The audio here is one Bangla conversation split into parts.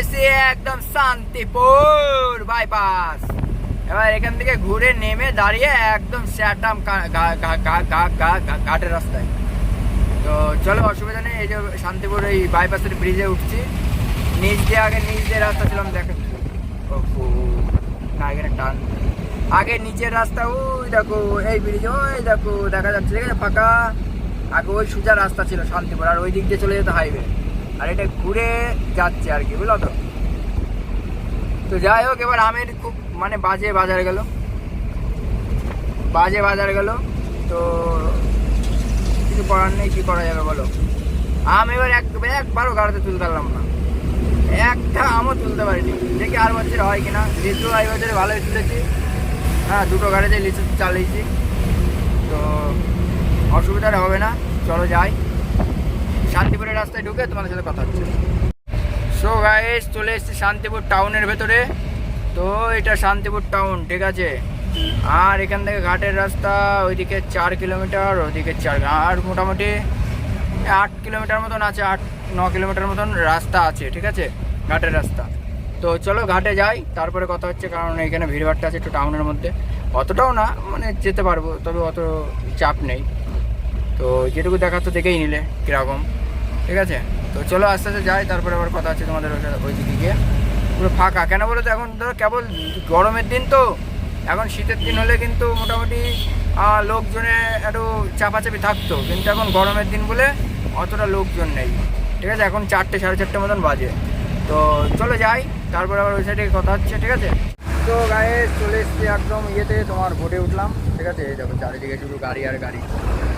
এসেছি একদম শান্তিপুর বাইপাস। এবার এখান থেকে ঘুরে নেমে দাঁড়িয়ে একদম স্যাটাম ঘাটের রাস্তায়। তো চলো, অসুবিধা নেই। এই যে শান্তিপুর এই বাইপাসের ব্রিজে উঠছি। নিচ দিয়ে রাস্তা ছিলাম, দেখো না এখানে টান। আগে নিচের রাস্তা ওই দেখো, এই ব্রিজ ওই দেখো দেখা যাচ্ছে, ঠিক আছে ফাঁকা। আগে ওই সোজা রাস্তা ছিল শান্তিপুর, আর ওই দিক দিয়ে চলে যেত হাইওয়ে, আর এটা ঘুরে যাচ্ছে আর কি, বুঝলো তো। তো যাই হোক, এবার আমের খুব মানে বাজে বাজার গেল। তো কিছু করার নেই, কি করা যাবে বলো। আম এবার একবারও গাড়িতে তুলতে পারলাম না, একটা আমও তুলতে পারিনি। দেখি আর বছর হয় কিনা। লিচু এই বছরে ভালোই তুলেছি, হ্যাঁ 2টো গাড়িতে লিচু চালিয়েছি, তো অসুবিধা হবে না। চলো যাই, শান্তিপুরের রাস্তায় ঢুকে তোমাদের সাথে কথা হচ্ছে। সো গাইস, চলে এসেছি শান্তিপুর টাউনের ভেতরে। তো এটা শান্তিপুর টাউন, ঠিক আছে। আর এখান থেকে ঘাটের রাস্তা ওইদিকে 4 কিলোমিটার, ওইদিকে 4, আর মোটামুটি 8 কিলোমিটার মতন আছে, 8-9 কিলোমিটার মতন রাস্তা আছে, ঠিক আছে, ঘাটের রাস্তা। তো চলো ঘাটে যাই, তারপরে কথা হচ্ছে। কারণ এখানে ভিড়ভাড়টা আছে একটু টাউনের মধ্যে, অতটাও না, মানে যেতে পারবো, তবে অত চাপ নেই। তো যেটুকু দেখার তো দেখেই নিলে কীরকম, ঠিক আছে। তো চলো আস্তে আস্তে যাই, তারপরে আবার কথা হচ্ছে তোমাদের ওই দিকে গিয়ে। পুরো ফাঁকা কেন বলো তো, এখন ধরো কেবল গরমের দিন, তো এখন শীতের দিন হলে কিন্তু মোটামুটি লোকজনে একটু চাপাচাপি থাকতো, কিন্তু এখন গরমের দিন বলে অতটা লোকজন নেই, ঠিক আছে। এখন 4টে 4:30 মতন বাজে। তো চলো যাই, তারপরে আবার ওই সাইডে কথা হচ্ছে, ঠিক আছে। তো গায়ে চলে এসছি একদম ইয়েতে, তোমার বোটে উঠলাম, ঠিক আছে। এই দেখো চারিদিকে শুধু গাড়ি আর গাড়ি,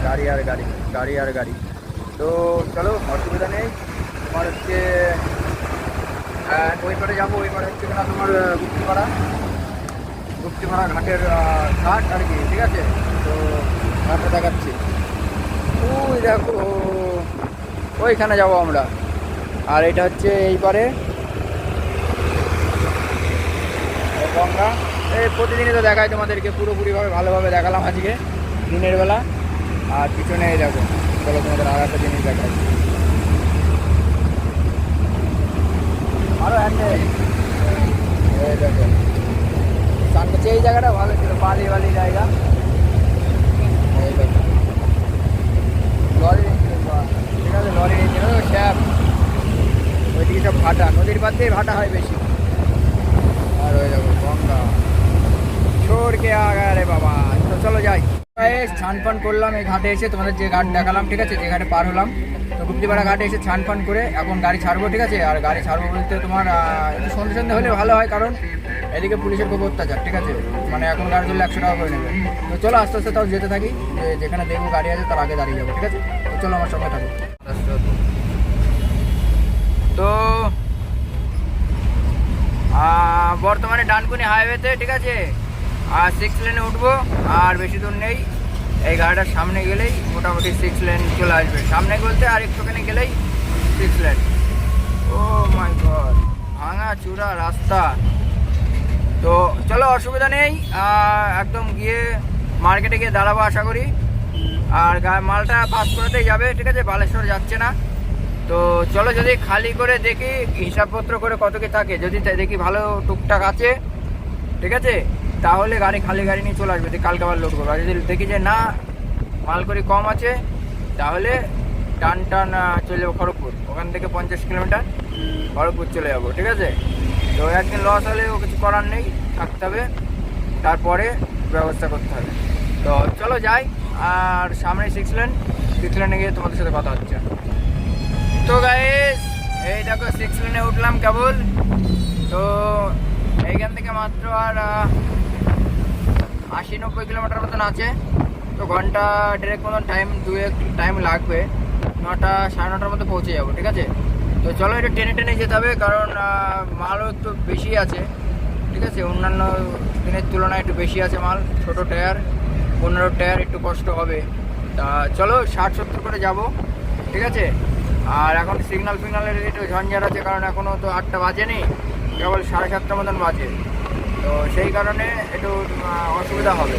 গাড়ি আর গাড়ি, গাড়ি আর গাড়ি। তো চলো, অসুবিধা নেই। তোমার হচ্ছে ওই পারে যাবো, ওই পারে হচ্ছে কিনা তোমার গুপ্তিপাড়া ঘাটের ঘাট আর কি, ঠিক আছে। তো ঘাটটা দেখাচ্ছি, ওই দেখো ওইখানে যাবো আমরা। আর এটা হচ্ছে এই পারে গঙ্গা। এই প্রতিদিনই তো দেখায় তোমাদেরকে, পুরোপুরিভাবে ভালোভাবে দেখালাম আজকে দিনের বেলা। আর পিছনে এই দেখো, চলো তোমাদের আর একটা জিনিস দেখাই। আরো এই দেখো সানকোচে, এই জায়গাটা ভালো ছিল, বালি জায়গা। এই দেখো লরি, ঠিক আছে, লরি শ্যাপ, ওইদিকে সব ভাটা, নদীর পাড় দিয়ে ভাটা হয় বেশি। আর ওই দেখো গঙ্গা ছোড় কে আগা রে বাবা। তো চলো যাই, স্নান পান করলাম এই ঘাটে এসে, তোমাদের যে ঘাট দেখালাম, ঠিক আছে, যে ঘাটে পার হলাম। তো গুপ্তিপাড়া ঘাটে এসে স্নান পান করে এখন গাড়ি ছাড়বো, ঠিক আছে। আর গাড়ি ছাড়বো বলতে তোমার একটু সন্ধ্যে হলে ভালো হয়, কারণ এদিকে পুলিশের খুব অত্যাচার, ঠিক আছে। মানে এখন গাড়ি চললে 100 টাকা করে নেবে। তো চলো আস্তে আস্তে তাও যেতে থাকি, যেখানে দেখবো গাড়ি আছে তার আগে দাঁড়িয়ে যাবো, ঠিক আছে। তো চলো আমার সঙ্গে থাকো। তো বর্তমানে ডানকুনি হাইওয়েতে, ঠিক আছে, আর 6 লেনে উঠবো। আর বেশি দূর নেই, এই গাড়িটার সামনে গেলেই মোটামুটি 6 লেন চলে আসবে। সামনে বলতে আর একটুখানি গেলেই 6 লেন। ও মাই গড, ভাঙা চূড়া রাস্তা। তো চলো অসুবিধা নেই, একদম গিয়ে মার্কেটে গিয়ে দাঁড়াবো আশা করি। আর মালটা পাস করাতেই যাবে, ঠিক আছে, বালেশ্বর যাচ্ছে না। তো চলো, যদি খালি করে দেখি হিসাবপত্র করে কত কি থাকে, যদি দেখি ভালো টুকটাক আছে, ঠিক আছে, তাহলে খালি গাড়ি নিয়ে চলে আসবে, কালকে আবার লোড করবো। আর যদি দেখি যে না মাল করি কম আছে, তাহলে টান চলে যাবো খড়গপুর। ওখান থেকে 50 কিলোমিটার খড়গপুর চলে যাবো, ঠিক আছে। তো একদিন লস হলেও কিছু করার নেই, থাকতে হবে, তারপরে ব্যবস্থা করতে হবে। তো চলো যাই, আর সামনে 6 লেনে গিয়ে তোমাদের সাথে কথা হচ্ছে। তো গাইস, এই দেখো 6 লেনে উঠলাম কেবল। তো এইখান থেকে মাত্র আর 80-90 কিলোমিটার মতন আছে। তো ঘন্টা ডিরেক্ট মতন টাইম লাগবে, 9টা 9:30টার মধ্যে পৌঁছে যাবো, ঠিক আছে। তো চলো, এটা টেনে যেতে হবে, কারণ মালও একটু বেশি আছে, ঠিক আছে। অন্যান্য দিনের তুলনায় একটু বেশি আছে মাল, ছোটো টায়ার, 15 টায়ার, একটু কষ্ট হবে। তা চলো 60-70 করে যাব, ঠিক আছে। আর এখন সিগন্যালের একটু ঝঞ্ঝাট আছে, কারণ এখনও তো 8টা বাজেনি, কেবল 7:30 মতন বাজে। তো সেই কারণে একটু অসুবিধা হবে।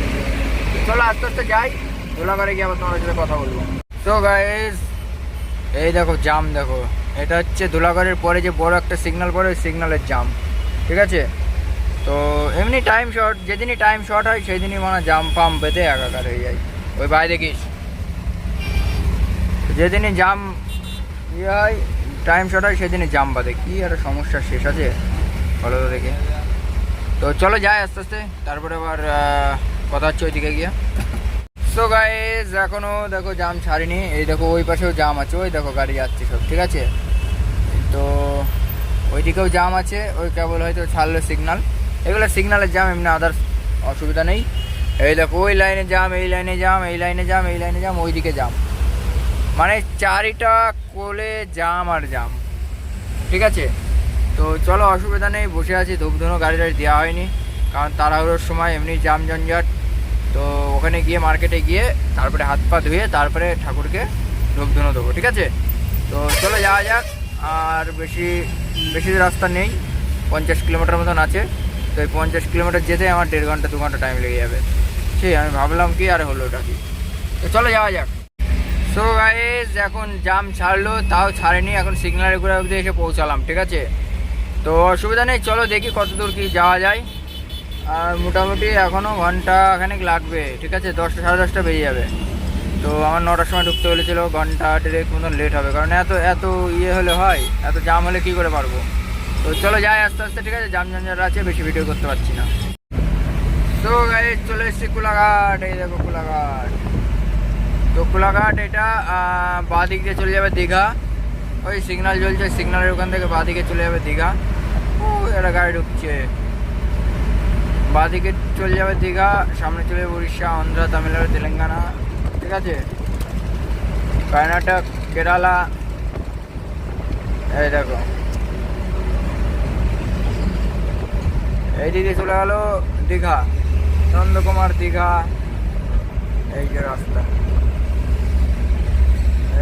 চলো আস্তে আস্তে যাই, ধুলাগড়ে গিয়ে আবার তোমার সাথে কথা বলবো। তো গাইস, এই দেখো জাম, দেখো এটা হচ্ছে ধুলাগড়ের পরে যে বড় একটা সিগন্যাল পড়ে, ওই সিগন্যালের জাম, ঠিক আছে। তো এমনি টাইম শর্ট, যেদিনই টাইম শর্ট হয় সেই দিনই মানে জাম ফাম পেতে একাকার হয়ে যায়। ওই বাইরে দেখিস, যেদিনই জাম ইয়ে হয়, টাইম শর্ট হয়, সেদিনই জাম বাঁধে। কী আর সমস্যা শেষ আছে বলো তো দেখে। তো চলো যাই আস্তে আস্তে, তারপরে আবার কথা হচ্ছে ওইদিকে গিয়ে। সো গাইজ এখনও দেখো জাম ছাড়িনি, এই দেখো ওই পাশেও জাম আছে, ওই দেখো গাড়ি যাচ্ছে সব, ঠিক আছে। তো ওইদিকেও জাম আছে, ওই কেবল হয়তো ছাড়লো সিগনাল, এগুলো সিগনালের জাম, এমনি আদার্স অসুবিধা নেই। এই দেখো ওই লাইনে জাম, এই লাইনে জাম, এই লাইনে জাম, এই লাইনে জাম, ওইদিকে জাম, মানে চারিটা কোলে জাম আর জাম, ঠিক আছে। তো চলো অসুবিধা নেই, বসে আছি, ধূপধুনো গাড়ি টাড়ি দেওয়া হয়নি, কারণ তাড়াহুড়োর সময় এমনি জাম জঞ্জাট। তো ওখানে গিয়ে মার্কেটে গিয়ে তারপরে হাত পা ধুয়ে তারপরে ঠাকুরকে ধূপধুনো দেবো, ঠিক আছে। তো চলো যাওয়া যাক। আর বেশি বেশি রাস্তা নেই, 50 কিলোমিটার মতন আছে। তো এই 50 কিলোমিটার যেতে আমার 1.5 ঘন্টা 2 ঘন্টা টাইম লেগে যাবে। ঠিক, আমি ভাবলাম কি আর হলো ওটা কি। তো চলো যাওয়া যাক। সো গাইস এখন জাম ছাড়লো, তাও ছাড়েনি, এখন সিগন্যালের ঘুরে অবধি এসে পৌঁছালাম, ঠিক আছে। তো অসুবিধা নেই, চলো দেখি কত দূর কি যাওয়া যায়। আর মোটামুটি এখনও ঘন্টাখানেক লাগবে, ঠিক আছে, 10টা 10:30 বেজে যাবে। তো আমার 9টার সময় ঢুকতে বলেছিল, ঘন্টা 1.5 মতন লেট হবে, কারণ এত ইয়ে হলে হয়, এত জাম হলে কী করে পারবো। তো চলো যাই আস্তে আস্তে, ঠিক আছে, জাম জঞ্জাট আছে, বেশি ভিডিও করতে পারছি না। তো গাইস চলে এসেছি কোলাঘাট, এই দেখো কোলাঘাট। তো কোলাঘাট এটা বাঁ দিক দিয়ে চলে যাবে দীঘা, ওই সিগন্যাল জ্বলছে, সিগন্যালের ওখান থেকে বাঁ দিকে চলে যাবে দীঘা। ও একটা গাড়ি ঢুকছে, বাঁ দিকে চলে যাবে দীঘা, সামনে চলে যাবে উড়িষ্যা, অন্ধ্র, তামিলনাড়ু, তেলেঙ্গানা, ঠিক আছে, কর্ণাটক, কেরালা। এই দেখো এইদিকে চলে গেল দীঘা, নন্দকুমার দীঘা, এই যে রাস্তা,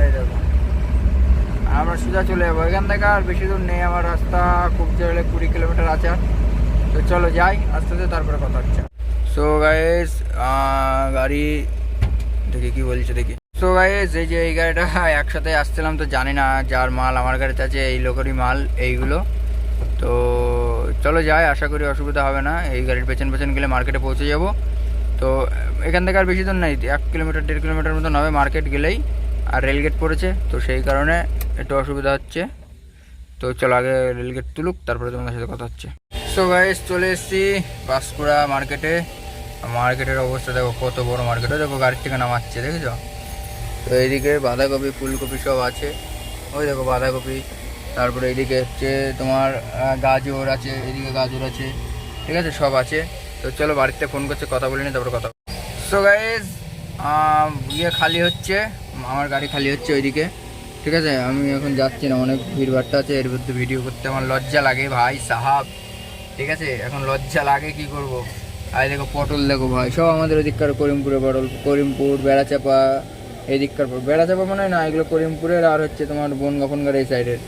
এই দেখো। আমরা সোজা চলে যাবো এখান থেকে, আর বেশি দূর নেই আমার রাস্তা, খুব চলে 20 কিলোমিটার আছে। তো চলো যাই আস্তে আস্তে, তারপরে কথা হচ্ছে। সো গাইস গাড়ি দেখি কি বলছে দেখি। সো গাইস এই যে এই গাড়িটা একসাথে আসছিলাম, তো জানি না যার মাল আমার গাড়িতে আছে, এই লোকেরই মাল এইগুলো। তো চলো যাই, আশা করি অসুবিধা হবে না। এই গাড়ির পেছন পেছন গেলে মার্কেটে পৌঁছে যাব। তো এখান থেকে আর বেশি দূর নাই, 1 কিলোমিটার 1.5 কিলোমিটার মতন হবে মার্কেট গেলেই, আর রেলগেট পড়েছে, তো সেই কারণে একটু অসুবিধা হচ্ছে। তো চলো আগে রেলগেট তুলুক, তারপরে তোমাদের সাথে কথা হচ্ছে। সো গাইস চলে এসেছি পাঁশকুড়া মার্কেটে। মার্কেটের অবস্থা দেখো, কত বড় মার্কেটে, দেখো গাড়ির থেকে নামাচ্ছে, দেখেছো। তো এইদিকে বাঁধাকপি ফুলকপি সব আছে, ওই দেখো বাঁধাকপি। তারপরে এইদিকে হচ্ছে তোমার গাজর আছে, এইদিকে গাজর আছে, ঠিক আছে, সব আছে। তো চলো বাড়িতে ফোন করছে, কথা বলে নিই, তারপরে কথা। সো গাইস ইয়ে খালি হচ্ছে, আমার গাড়ি খালি হচ্ছে ওইদিকে, ঠিক আছে। আমি এখন যাচ্ছি না, অনেক ভিড়ভাট্টা আছে, এর মধ্যে ভিডিও করতে আমার লজ্জা লাগে ভাই সাহাব, ঠিক আছে, এখন লজ্জা লাগে, কি করব। আর দেখো পটল, দেখো ভাই, সব আমাদের ওদিককার করিমপুরে পটল, করিমপুর, বেড়াচাপা, এই দিককার বেড়াচাপা মনে হয় না, এগুলো করিমপুরের, আর হচ্ছে তোমার বনগা ফনগার এই সাইডের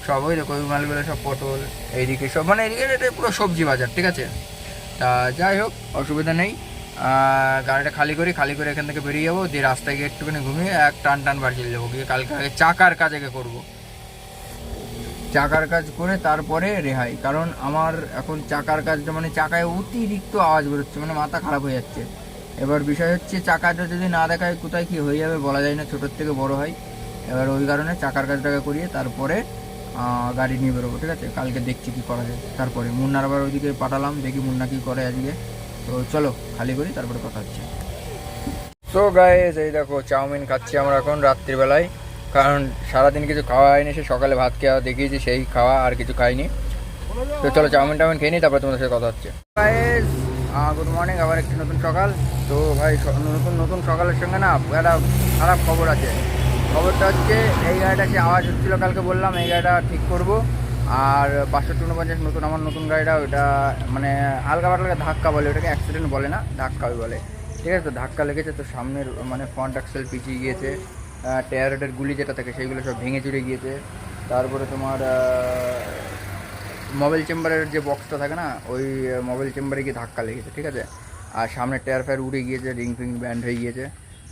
সব, ওই দেখো ওই মালগুলো সব পটল, এইদিকে সব, মানে এইদিকে এটা পুরো সবজি বাজার, ঠিক আছে। তা যাই হোক অসুবিধা নেই, গাড়িটা খালি করে এখান থেকে বেরিয়ে যাবো, দিয়ে রাস্তায় গিয়ে একটুখানি ঘুমিয়ে এক টান বাড়ি চলে যাবো, গিয়ে কালকে আগে চাকার কাজ আগে করবো, চাকার কাজ করে তারপরে রেহাই। কারণ আমার এখন চাকার কাজটা মানে চাকায় অতিরিক্ত আওয়াজ বেরোচ্ছে, মানে মাথা খারাপ হয়ে যাচ্ছে। এবার বিষয় হচ্ছে চাকাটা যদি না দেখায় কোথায় কী হয়ে যাবে বলা যায় না, ছোটোর থেকে বড় হয়। এবার ওই কারণে চাকার কাজটাকে করিয়ে তারপরে গাড়ি নিয়ে বেরোবো, ঠিক আছে। কালকে দেখছি কী করা যায়, তারপরে মুন্নার আবার ওইদিকে পাঠালাম, দেখি মুন্না কী করে আজকে। তো চলো খালি করি, তারপরে কথা হচ্ছে। সো গাইস এই দেখো চাউমিন খাচ্ছি আমরা এখন রাত্রিবেলায়, কারণ সারাদিন কিছু খাওয়া হয়নি, সে সকালে ভাত খেয়ে দেখিয়েছি সেই খাওয়া, আর কিছু খাইনি। তো চলো চাউমিন টাউমিন খেয়ে নিই, তারপরে তোমাদের সাথে কথা হচ্ছে। গাইস গুড মর্নিং, আবার একটি নতুন সকাল। তো ভাই নতুন সকালের সঙ্গে না একটা খারাপ খবর আছে। খবরটা হচ্ছে এই গাড়িটাকে আওয়াজ হচ্ছিলো, কালকে বললাম এই গাড়িটা ঠিক করবো। আর 549 নতুন আমার নতুন গাড়িটা, ওইটা মানে হালকা পাতলা ধাক্কা বলে, ওটাকে অ্যাক্সিডেন্ট বলে না, ধাক্কাই বলে, ঠিক আছে। তো ধাক্কা লেগেছে, তো সামনের মানে ফ্রন্ট অ্যাক্সেল পিছিয়ে গিয়েছে, টায়ারের গুলি যেটা থাকে সেইগুলো সব ভেঙে চুরে গিয়েছে। তারপরে তোমার মোবাইল চেম্বারের যে বক্সটা থাকে না, ওই মোবাইল চেম্বারে গিয়ে ধাক্কা লেগেছে, ঠিক আছে। আর সামনে টায়ার ফায়ার উড়ে গিয়েছে, রিং ফিং ব্যান্ড হয়ে গিয়েছে।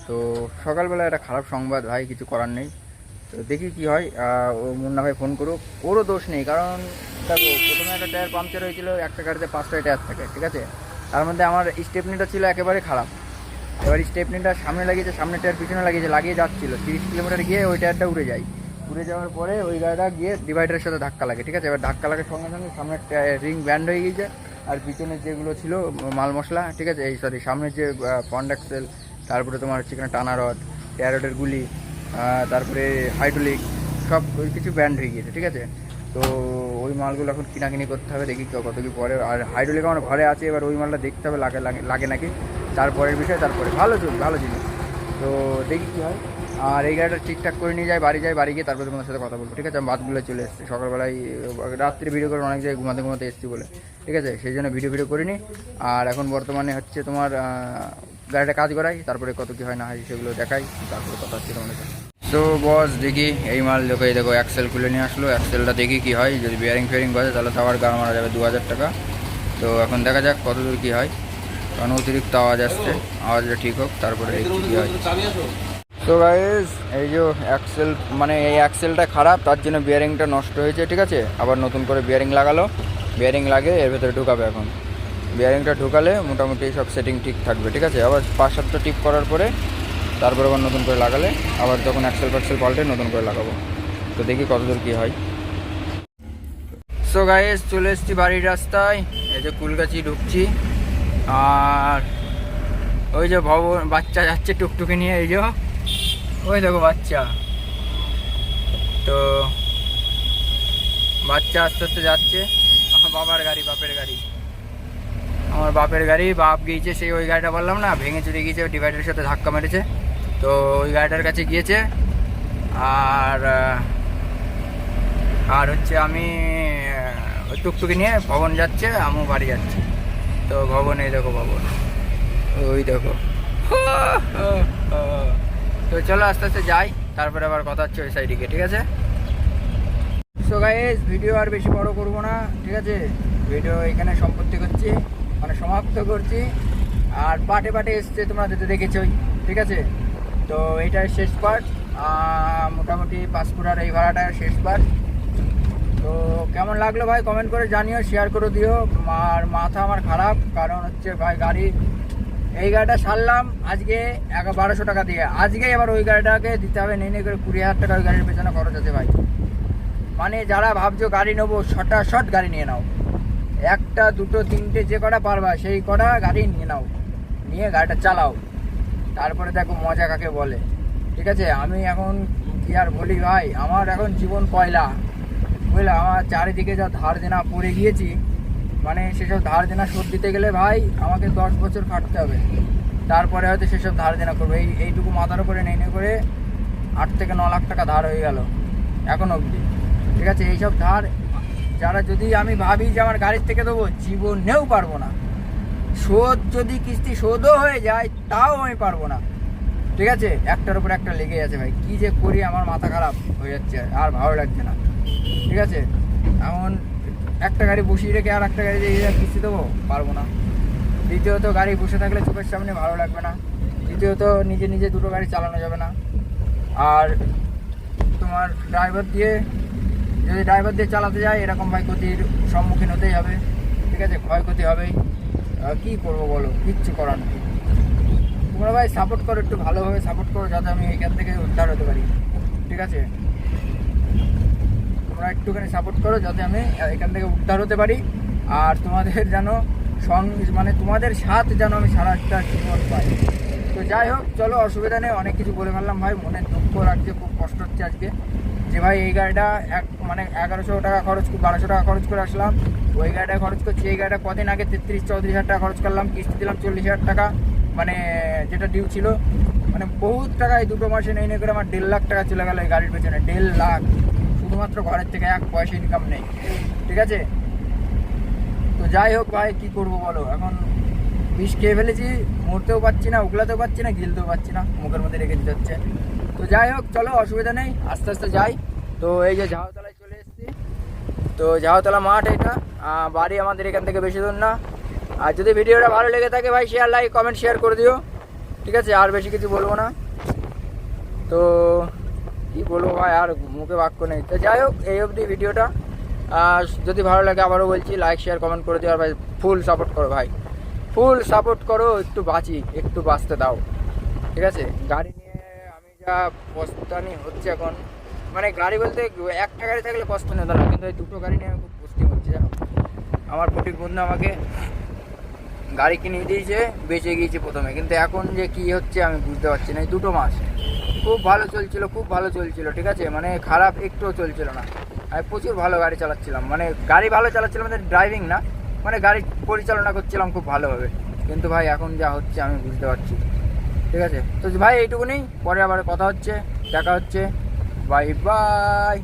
তো সকালবেলা একটা খারাপ সংবাদ ভাই, কিছু করার নেই। তো দেখি কি হয়। ও মুন্না ভাই ফোন করুক, ওরও দোষ নেই, কারণ দেখো প্রথমে একটা টায়ার পাংচার হয়েছিল, একটা গাড়িতে 5টা টায়ার থাকে, ঠিক আছে। তার মধ্যে আমার স্টেপনিটা ছিল একেবারে খারাপ। এবার স্টেপনিটা সামনে লাগিয়েছে, সামনে টায়ার পিছনে লাগিয়েছে, লাগিয়ে যাচ্ছিলো 30 কিলোমিটার গিয়ে ওই টায়ারটা উড়ে যায়। উড়ে যাওয়ার পরে ওই গাড়িটা গিয়ে ডিভাইডারের সাথে ধাক্কা লাগে, ঠিক আছে। এবার ধাক্কা লাগার সঙ্গে সঙ্গে সামনের রিং ব্যান্ড হয়ে গিয়েছে, আর পিছনের যেগুলো ছিল মাল মশলা, ঠিক আছে, এই সরি সামনের যে পন্ড অ্যাক্সেল, তারপরে তোমার হচ্ছে এখানে টানা রড, ট্যারোডের গুলি, তারপরে হাইড্রোলিক, সব কিছু ব্যান্ড হয়ে গিয়েছে, ঠিক আছে। তো ওই মালগুলো এখন কিনাকিনি করতে হবে, দেখি কত কি পরে। আর হাইড্রোলিক আমার ঘরে আছে, এবার ওই মালটা দেখতে হবে লাগে নাকি, তারপরের বিষয়। তারপরে ভালো জিনিস, তো দেখি কী হয়। আর এই গাড়িটা ঠিকঠাক করে নিয়ে বাড়ি গিয়ে তারপরে তোমাদের সাথে কথা বলবো, ঠিক আছে। আমি বাসগুলো চলে এসেছি, সকালবেলায় রাত্রে ভিডিও করে অনেক জায়গায় ঘুমাতে এসেছি বলে, ঠিক আছে, সেই জন্য ভিডিও করিনি। আর এখন বর্তমানে হচ্ছে তোমার গাড়িটা কাজ করাই, তারপরে কত কী হয় না হয় সেগুলো দেখাই, তারপরে কথা হচ্ছে তোমাদের সাথে। তো বস দেখি এই মাল দেখো, এই দেখো অ্যাক্সেল খুলে নিয়ে আসলো। অ্যাক্সেলটা দেখি কী হয়, যদি বিয়ারিং ফিয়ারিং বাজে তাহলে তো আবার গাড় মারা যাবে 2000 টাকা। তো এখন দেখা যাক কত দূর কী হয়, কারণ অতিরিক্ত আওয়াজ আসছে, আওয়াজটা ঠিক হোক তারপরে দেখছি কী হয়। তো গাইস এই যে অ্যাক্সেল, মানে এই অ্যাক্সেলটা খারাপ, তার জন্য বিয়ারিংটা নষ্ট হয়েছে, ঠিক আছে। আবার নতুন করে বিয়ারিং লাগালো, বিয়ারিং লাগে এর ভেতরে ঢুকাবে। এখন বিয়ারিংটা ঢুকালে মোটামুটি সব সেটিং ঠিক থাকবে, ঠিক আছে। আবার 5-7টা টিপ করার পরে তারপরে আবার নতুন করে লাগালে, আবার যখন অ্যাক্সেল পাল্টে নতুন করে লাগাবো। তো দেখি কতদূর কী হয়। সো গাইস চলে এসেছি বাড়ির রাস্তায়, এই যে কুলগাছি ঢুকছি। আর ওই যে বাচ্চা যাচ্ছে টুকটুকি নিয়ে, এই যে ওই দেখো বাচ্চা। তো বাচ্চা আস্তে আস্তে যাচ্ছে, আমার বাপের গাড়ি, বাপ গিয়েছে সেই ওই গাড়িটা বললাম না ভেঙে চুরে গিয়েছে, ডিভাইডারের সাথে ধাক্কা মেরেছে, তো ওই গাড়িটার কাছে গিয়েছে। আর হচ্ছে আমি টুকটুকি নিয়ে ভবন যাচ্ছে, আমিও বাড়ি যাচ্ছি। তো ভবনে দেখো, ভবন ওই দেখো। তো চলো আস্তে আস্তে যাই, তারপরে আবার কথা হচ্ছে ওই সাইডে, ঠিক আছে। সো গাইস ভিডিও আর বেশি বড় করবো না, ঠিক আছে, ভিডিও এখানে সমাপ্ত করছি। আর পাটে এসছে তোমরা দেখেছই, ঠিক আছে। তো এইটার শেষ পার্ট, মোটামুটি পাঁচপুরার এই ভাড়াটার শেষ পার্ট। তো কেমন লাগলো ভাই কমেন্ট করে জানিও, শেয়ার করে দিও। আর মাথা আমার খারাপ, কারণ হচ্ছে ভাই এই গাড়িটা সারলাম আজকে 1200 টাকা দিয়ে, আজকে এবার ওই গাড়িটাকে দিতে হবে নেই করে 20,000 টাকা ওই গাড়ির পেছনে খরচ আছে ভাই। মানে যারা ভাবছো গাড়ি নেবো, শর্ট গাড়ি নিয়ে নাও, 1, 2, 3 যে কটা পারবা সেই কটা গাড়ি নিয়ে নাও, নিয়ে গাড়িটা চালাও, তারপরে দেখো মজা কাকে বলে, ঠিক আছে। আমি এখন কি আর বলি ভাই, আমার এখন জীবন কয়লা, বুঝলে। আমার চারিদিকে যা ধার দেনা পড়ে গিয়েছি, মানে সেসব ধার দেনা শোধ দিতে গেলে ভাই আমাকে 10 বছর খাটতে হবে, তারপরে হয়তো সেসব ধার দেনা করবো। এইটুকু মাথার উপরে নেই করে 8 থেকে 9 লাখ টাকা ধার হয়ে গেল এখন অবধি, ঠিক আছে। এইসব ধার যারা, যদি আমি ভাবি যে আমার গাড়ির থেকে দেবো, জীবনেও পারবো না। শোধ যদি কিস্তি শোধও হয়ে যায় তাও আমি পারবো না, ঠিক আছে। একটার উপর একটা লেগে আছে ভাই, কি যে করি, আমার মাথা খারাপ হয়ে যাচ্ছে, আর ভালো লাগছে না, ঠিক আছে। এমন একটা গাড়ি বসিয়ে রেখে আর একটা গাড়ি দিয়ে কিস্তি দেবো, পারবো না। দ্বিতীয়ত গাড়ি বসে থাকলে চোখের সামনে ভালো লাগবে না, তৃতীয়ত নিজে দুটো গাড়ি চালানো যাবে না। আর তোমার ড্রাইভার দিয়ে চালাতে যায়, এরকম ভাই ক্ষতির সম্মুখীন হতেই হবে, ঠিক আছে, ক্ষয়ক্ষতি হবেই। কী করবো বলো, কিচ্ছু করার নেই। তোমরা ভাই সাপোর্ট করো, একটু ভালোভাবে সাপোর্ট করো, যাতে আমি এখান থেকে উদ্ধার হতে পারি, ঠিক আছে। তোমরা একটুখানি সাপোর্ট করো যাতে আমি এখান থেকে উদ্ধার হতে পারি। আর তোমাদের যেন মানে তোমাদের সাথ যেন আমি সারা একটা জীবন পাই। তো যাই হোক, চলো, অসুবিধা নেই, অনেক কিছু বলে ফেললাম ভাই, মনে দুঃখ লাগছে, খুব কষ্ট হচ্ছে আজকে যে ভাই এই গাড়িটা 1100 টাকা খরচ, 1200 টাকা খরচ করে আসলাম, ওই গাড়িটা খরচ করছি। এই গাড়িটা কদিন আগে 33-34 টাকা খরচ করলাম, কিস্তি দিলাম 40,000 টাকা, মানে যেটা ডিউ ছিল, মানে বহুত টাকা। এই 2 মাসে নেই করে আমার 1.5 লাখ টাকা চলে গেল এই গাড়ির পেছনে, 1.5 লাখ, শুধুমাত্র ঘরের থেকে 1 পয়সা ইনকাম নেই, ঠিক আছে। তো যাই হোক ভাই, কী করবো বলো, এখন বিষ খেয়ে ফেলেছি, মরতেও পারছি না, উগলাতেও পারছি না, গিলতেও পারছি না, মুখের মধ্যে রেখে দিতে হচ্ছে। তো যাই হোক, চলো, অসুবিধা নেই, আস্তে আস্তে যাই। তো এই যে ঝাউতলায় চলে এসেছি, তো ঝাউতলা মাঠ, এটা বাড়ি আমাদের এখান থেকে বেশি দূর না। আর যদি ভিডিওটা ভালো লেগে থাকে ভাই, লাইক কমেন্ট শেয়ার করে দিও, ঠিক আছে। আর বেশি কিছু বলবো না। তো কি বলবো ভাই, আর মুখে বাক্য নেই। তো যাই হোক, এই অবধি ভিডিওটা। আর যদি ভালো লাগে আবারও বলছি, লাইক শেয়ার কমেন্ট করে দিও। আর ভাই ফুল সাপোর্ট করো ভাই, ফুল সাপোর্ট করো, একটু বাঁচি, একটু বাঁচতে দাও, ঠিক আছে? গাড়ি নিয়ে আমি যা পস্তানি হচ্ছে এখন, মানে গাড়ি বলতে একটা গাড়ি থাকলে পস্তানি হতো না, কিন্তু এই দুটো গাড়ি নিয়ে আমি খুব পস্তি হচ্ছে জানো। আমার ফটিক বন্ধু আমাকে গাড়ি কিনে দিয়েছে, বেঁচে গিয়েছে প্রথমে, কিন্তু এখন যে কি হচ্ছে আমি বুঝতে পারছি না। এই 2 মাস খুব ভালো চলছিল, খুব ভালো চলছিল, ঠিক আছে, মানে খারাপ একটুও চলছিল না। আমি প্রচুর ভালো গাড়ি চালাচ্ছিলাম, মানে গাড়ি ভালো চালাচ্ছিলাম, মানে ড্রাইভিং না, মানে গাড়ি পরিচালনা করছিলাম খুব ভালোভাবে। কিন্তু ভাই এখন যা হচ্ছে আমি বুঝতে পারছি, ঠিক আছে? তো ভাই এইটুকুনি, পরে আবার কথা হচ্ছে, দেখা হচ্ছে, বাই বাই।